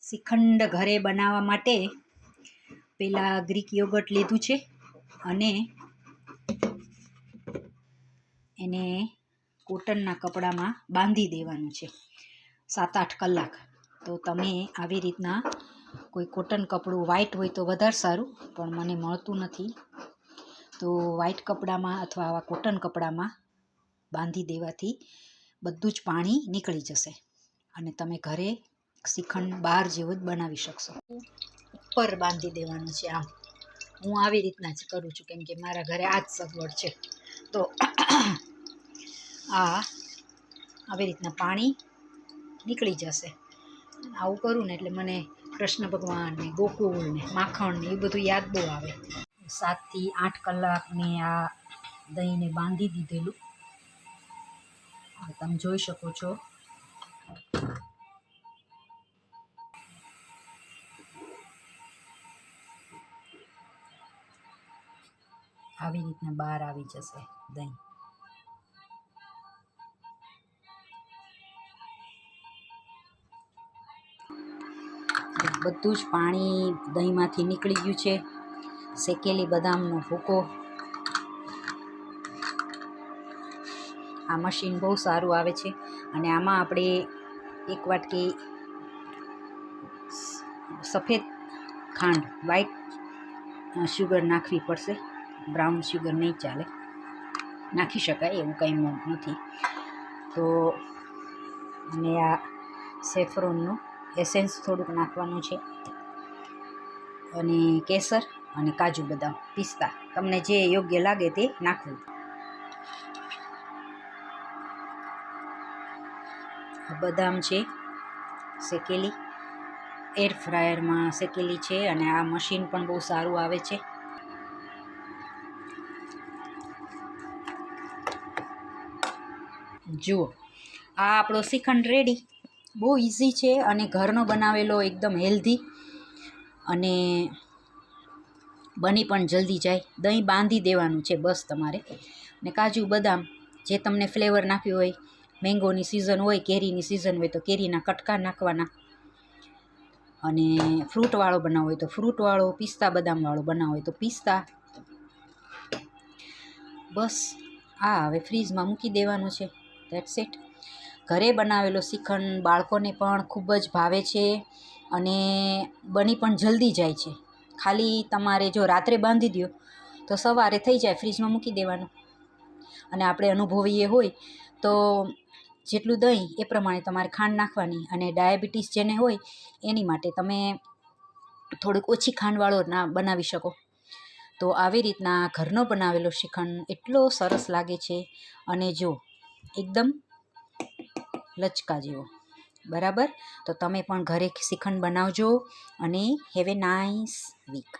શ્રીખંડ ઘરે બનાવવા માટે પહેલાં ગ્રીક યોગર્ટ લીધું છે અને એને કોટનના કપડામાં બાંધી દેવાનું છે 7-8 કલાક. તો તમે આવી રીતના કોઈ કોટન કપડું વ્હાઇટ હોય તો વધારે સારું, પણ મને મળતું નથી, તો વ્હાઇટ કપડામાં અથવા આવા કોટન કપડામાં બાંધી દેવાથી બધું જ પાણી નીકળી જશે અને તમે ઘરે શ્રીખંડ બહાર જેવો જ બનાવી શકશો. ઉપર બાંધી દેવાનું છે. આમ હું આવી રીતના જ કરું છું, કેમ કે મારા ઘરે આ જ સગવડ છે. તો આવી રીતના પાણી નીકળી જશે. આવું કરું ને એટલે મને કૃષ્ણ ભગવાન ને ગોકુળ ને માખણ ને એ બધું યાદ બહુ આવે. 7 થી 8 કલાક મેં આ દહીંને બાંધી દીધેલું, તમે જોઈ શકો છો. આવી રીતના બહાર આવી જશે દહીં. બધું જ પાણી દહીંમાંથી નીકળી ગયું છે. શેકેલી બદામનો ભૂકો. આ મશીન બહુ સારું આવે છે અને આમાં આપણે 1 વાટકી સફેદ ખાંડ, વ્હાઈટ શુગર નાખવી પડશે. બ્રાઉન શુગર નહીં ચાલે, નાખી શકાય એવું કંઈ નથી. તો અને આ સેફ્રોનનું એસેન્સ થોડુંક નાખવાનું છે અને કેસર અને કાજુ બદામ, પિસ્તા, તમને જે યોગ્ય લાગે તે નાખવું. બદામ છે શેકેલી, એર ફ્રાયરમાં શેકેલી છે અને આ મશીન પણ બહુ સારું આવે છે. જુઓ, આ આપણો શ્રીખંડ રેડી. બહુ ઇઝી છે અને ઘરનો બનાવેલો, એકદમ હેલ્ધી અને બની પણ જલ્દી જાય. દહીં બાંધી દેવાનું છે બસ તમારે, ને કાજુ બદામ જે તમને ફ્લેવર નાખ્યું હોય. મેંગોની સિઝન હોય, કેરીની સિઝન હોય તો કેરીના કટકા નાખવાના, અને ફ્રૂટવાળો બનાવવો હોય તો ફ્રૂટવાળો, પિસ્તા બદામવાળો બનાવવો હોય તો પિસ્તા. બસ હવે ફ્રીજમાં મૂકી દેવાનું છે. That's it. ઘરે બનાવેલો શ્રીખંડ બાળકોને પણ ખૂબ જ ભાવે છે અને બની પણ જલ્દી જાય છે. ખાલી તમારે જો રાત્રે બાંધી દો તો સવારે થઈ જાય, ફ્રીજમાં મૂકી દેવાનું. અને આપણે અનુભવીએ હોય તો જેટલું દહીં એ પ્રમાણે તમારે ખાંડ નાખવાની, અને ડાયાબિટીસ જેને હોય એની માટે તમે થોડુંક ઓછી ખાંડવાળો બનાવી શકો. તો આવી રીતના ઘરનો બનાવેલો શ્રીખંડ એટલો સરસ લાગે છે અને જો એકદમ લચકા જેવો. બરાબર. તો તમે પણ ઘરે શ્રીખંડ બનાવજો અને હેવ એ નાઇસ વીક.